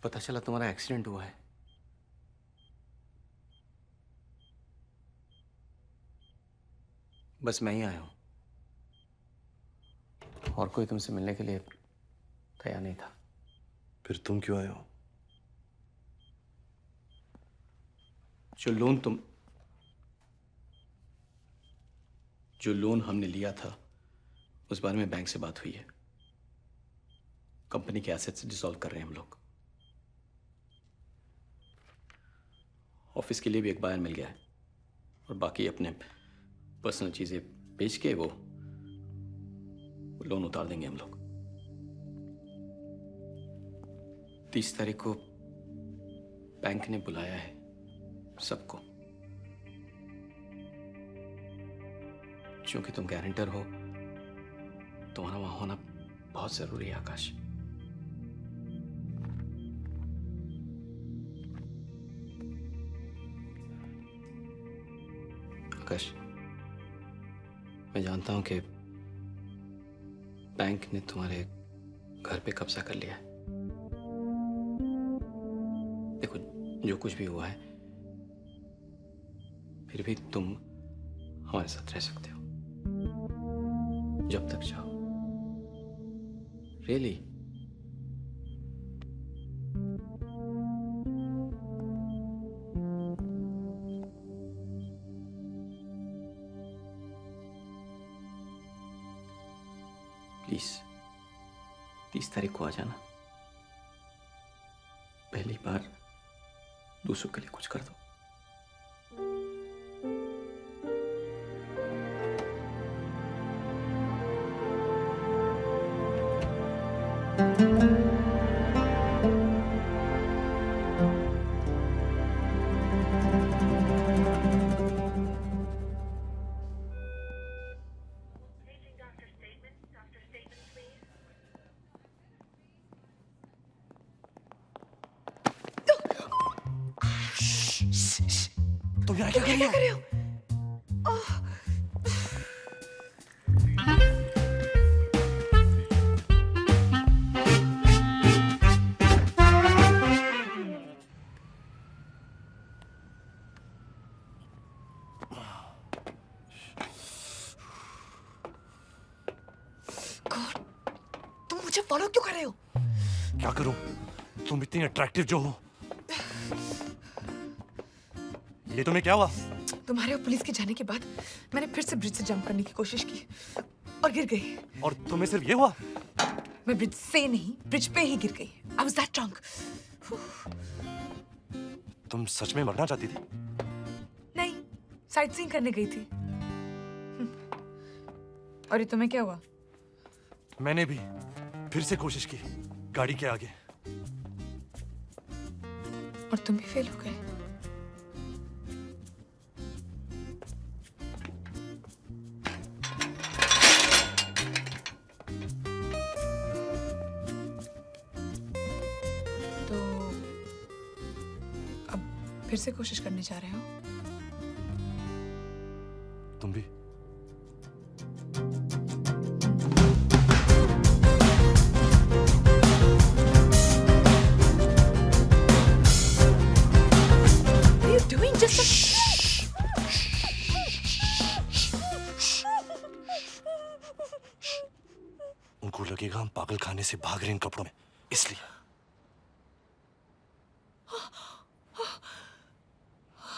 पता चला तुम्हारा एक्सीडेंट हुआ है। बस मैं ही आया हूं, और कोई तुमसे मिलने के लिए तैयार नहीं था। फिर तुम क्यों आए हो? जो लोन हमने लिया था उस बारे में बैंक से बात हुई है। कंपनी के एसेट्स डिसॉल्व कर रहे हैं हम लोग। ऑफिस के लिए भी एक बायर मिल गया है, और बाकी अपने पर्सनल चीजें बेच के वो लोन उतार देंगे हम लोग। 30 तारीख को बैंक ने बुलाया है सबको। क्योंकि तुम गारंटर हो, तुम्हारा वहां होना बहुत जरूरी है आकाश। आकाश, मैं जानता हूं कि बैंक ने तुम्हारे घर पे कब्जा कर लिया है। देखो, जो कुछ भी हुआ है, फिर भी तुम हमारे साथ रह सकते हो जब तक चाहो। रियली? प्लीज 30 तारीख को आ जाना। पहली बार दूसरों के लिए कुछ कर दो। तुम यहाँ क्या कर रही हो? तुम मुझे फॉलो क्यों कर रहे हो? क्या करूं? तुम इतनी अट्रैक्टिव जो हो। ये तुम्हें क्या हुआ? तुम्हारे और पुलिस के जाने के बाद मैंने फिर से ब्रिज से जंप करने की कोशिश की और गिर गई। और तुम्हें सिर्फ ये हुआ? मैं ब्रिज से नहीं, ब्रिज पे ही गिर गई। I was that drunk. तुम सच में मरना चाहती थी? नहीं, साइट सीइंग करने गई थी। और ये तुम्हें क्या हुआ? मैंने भी फिर से कोशिश की गाड़ी के आगे। और तुम भी फेल हो गए। तो अब फिर से कोशिश करने जा रहे हो? तुम भी? उनको लगेगा हम पागल खाने से भाग रहे हैं इन कपड़ों में, इसलिए।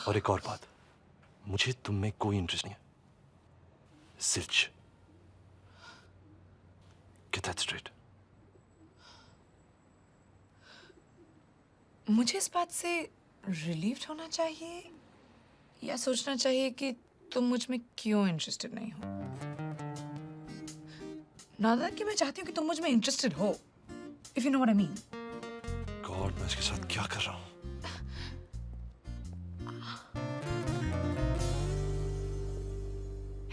और एक और बात, मुझे तुम में कोई इंटरेस्ट नहीं है। सिर्फ Get that straight. मुझे इस बात से रिलीव्ड होना चाहिए या सोचना चाहिए कि तुम मुझ में क्यों इंटरेस्टेड नहीं हो? नादा कि मैं चाहती हूँ कि तुम मुझ में इंटरेस्टेड हो, if you know what I mean. God, मैं इसके साथ क्या कर रहा हूँ?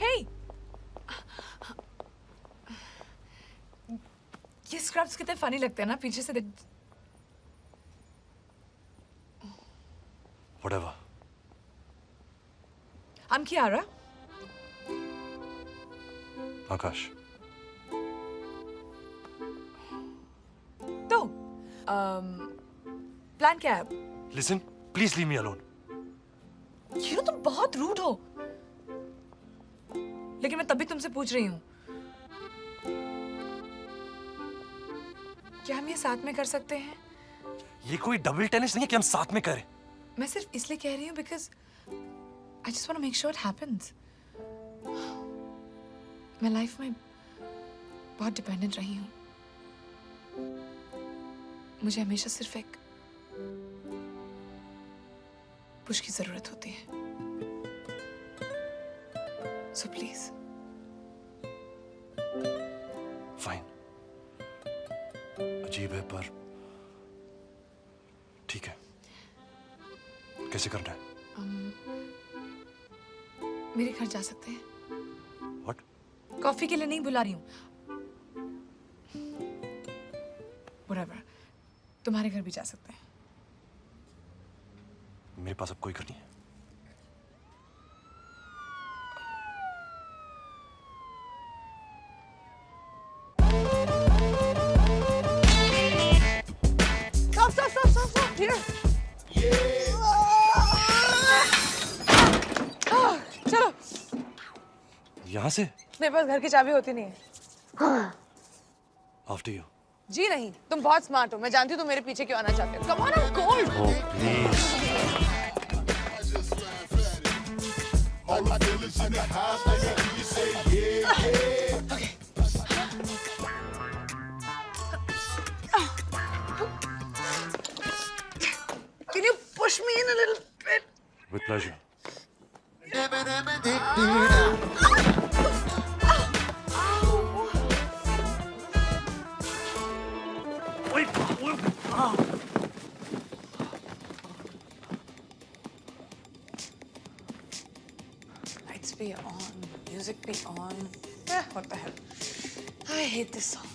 हे, ये स्क्रब्स कितने फनी लगते हैं ना पीछे से। Whatever. I'm Kiara. आकाश। तो प्लान क्या है? Listen, please leave me alone. You know तुम बहुत रूड हो। लेकिन मैं तभी तुमसे पूछ रही हूँ, क्या हम ये साथ में कर सकते हैं? ये कोई डबल टेनिस नहीं है कि हम साथ में करें। मैं सिर्फ इसलिए कह रही हूँ because I just want to make sure it happens. मैं लाइफ में बहुत डिपेंडेंट रही हूँ। मुझे हमेशा सिर्फ एक पुश की जरूरत होती है। So please. फाइन, अजीब है पर ठीक है। कैसे करना है? मेरे घर जा सकते हैं? What? कॉफी के लिए नहीं बुला रही हूँ। Whatever. तुम्हारे घर भी जा सकते हैं। मेरे पास अब कोई घर नहीं है। Stop, here. चलो। यहां से? मेरे पास घर की चाबी होती नहीं है। After you. जी नहीं, तुम बहुत स्मार्ट हो। मैं जानती हूँ तुम मेरे पीछे क्यों आना चाहते हो। Come on, I'm cold. Oh please. Can you push me in a little bit? With pleasure. Lights be on, music be on. What the hell? I hate this song.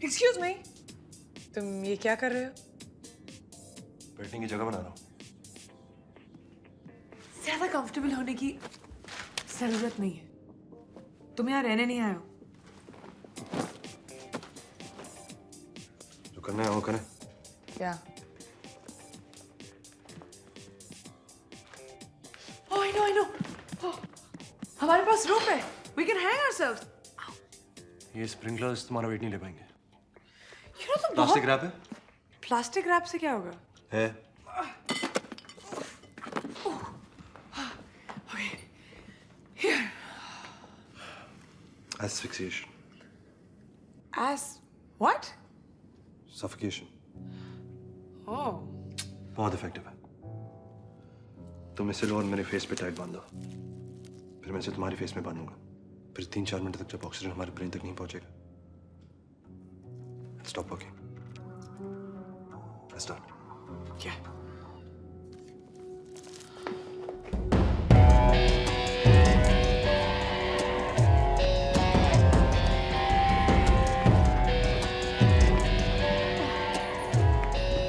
Excuse me. तुम ये क्या कर रहे हो? बैठने की जगह बना रहा हूँ। ज्यादा कंफर्टेबल होने की जरूरत नहीं है। तुम यहाँ रहने नहीं आए हो। जो करना है वो करें। क्या? Oh, I know. Oh, हमारे पास rope है. We can hang ourselves. ये स्प्रिंकलर्स तुम्हारा वेट नहीं ले पाएंगे। You know तुम प्लास्टिक बहुत... रैप है? प्लास्टिक रैप से क्या होगा? है। Okay. Here. Asphyxiation. As what? Suffocation. Oh. बहुत इफेक्टिव है। तुम इसे लो और मेरे फेस पे टाइट बांधो। फिर मैं इसे तुम्हारे फेस में बांधूंगा। फिर 3-4 मिनट तक जब ऑक्सीजन हमारे ब्रेन तक नहीं पहुंचेगा, स्टॉप वर्किंग। स्टार्ट। क्या?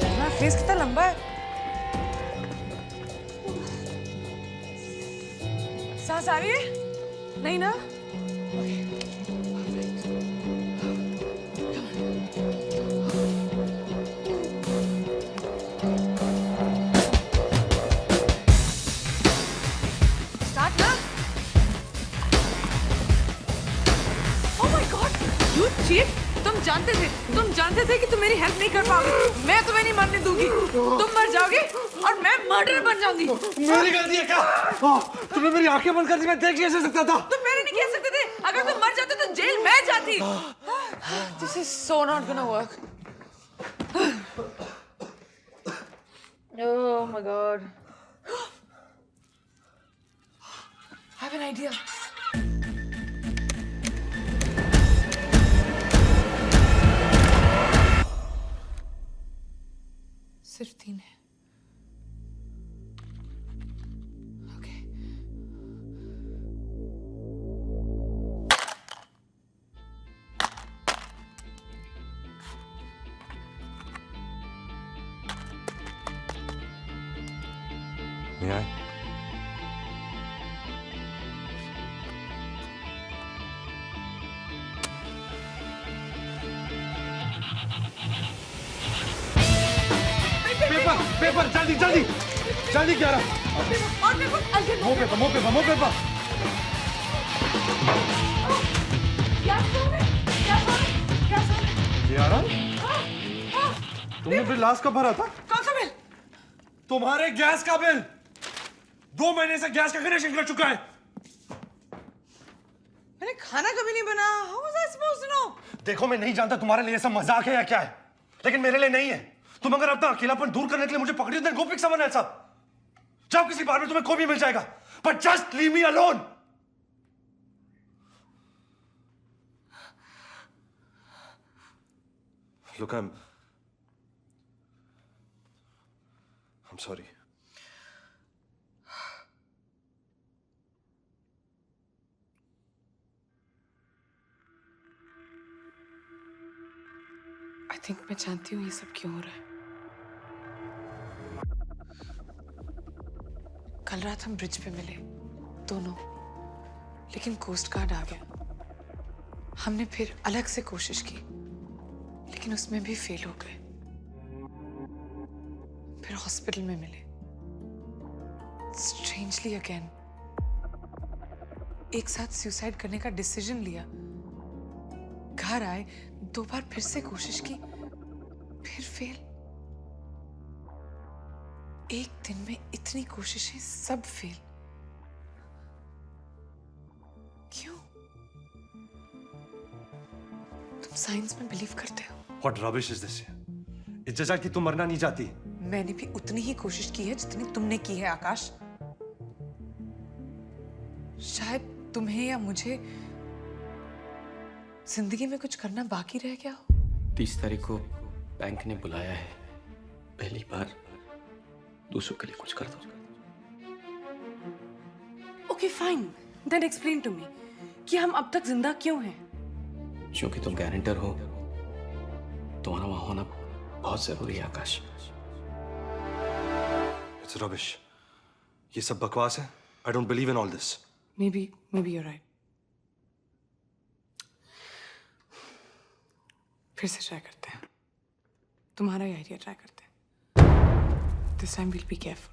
तुम्हारा फेस कितना लंबा है? सांस आ रही है? नहीं ना? स्टार्ट ना? Oh my God! You cheat! तुम जानते थे कि तुम मेरी हेल्प नहीं कर पाओगे। मैं तुम्हें नहीं मरने दूंगी। तुम मर जाओगे और मैं मर्डर बन जाऊंगी। मेरी गलती है क्या? तुमने मेरी आंखें बंद कर दी, मैं देख कैसे सकता था? तुम मेरे नहीं कह सकते थे। अगर तुम मर जाते तो जेल मैं जाती। This is so not gonna work. Oh my God. I have an idea. सिर्फ 3 है। Okay. May I? पेपर जल्दी जल्दी जल्दी 11 और paper more paper more paper more paper क्या 11 तुमने बिल लास्ट कब भरा था? कौन सा बिल? तुम्हारे गैस का बिल 2 महीने से गैस का कनेक्शन कर चुका है। मैंने खाना कभी नहीं बनाया। How was I supposed to know? देखो मैं नहीं जानता तुम्हारे लिए सब मजाक है या क्या है, लेकिन मेरे लिए नहीं है। तुम अगर अपना अकेलापन दूर करने के लिए मुझे पकड़ी तो go pick someone else up. जाओ किसी बार में तुम्हें कोई भी मिल जाएगा, but just leave me alone. Look, I'm sorry. I think मैं जानती हूँ ये सब क्यों हो रहा है। कल रात हम ब्रिज पे मिले दोनों, लेकिन कोस्ट गार्ड आ गया। हमने फिर अलग से कोशिश की, लेकिन उसमें भी फेल हो गए। फिर हॉस्पिटल में मिले। स्ट्रेंजली अगेन एक साथ सुसाइड करने का डिसीजन लिया। घर आए, 2 बार फिर से कोशिश की, फिर फेल। एक दिन में इतनी कोशिशें, सब फेल। क्यों? तुम साइंस में बिलीव करते हो? What rubbish is this? It's just कि तुम मरना नहीं चाहती। मैंने भी उतनी ही कोशिश की है जितनी तुमने की है आकाश। शायद तुम्हें या मुझे जिंदगी में कुछ करना बाकी रह गया हो। 30 तारीख को बैंक ने बुलाया है। पहली बार दूसरों के लिए कुछ कर दो। Okay fine, then explain to me कि हम अब तक जिंदा क्यों हैं। क्योंकि तुम गारंटर हो, तुम्हारा वहां होना बहुत जरूरी है आकाश। It's rubbish. ये सब बकवास है। I don't believe in all this. Maybe you're right. फिर से ट्राई करते हैं। तुम्हारा ही आइडिया ट्राई करते हैं। This time we'll be careful.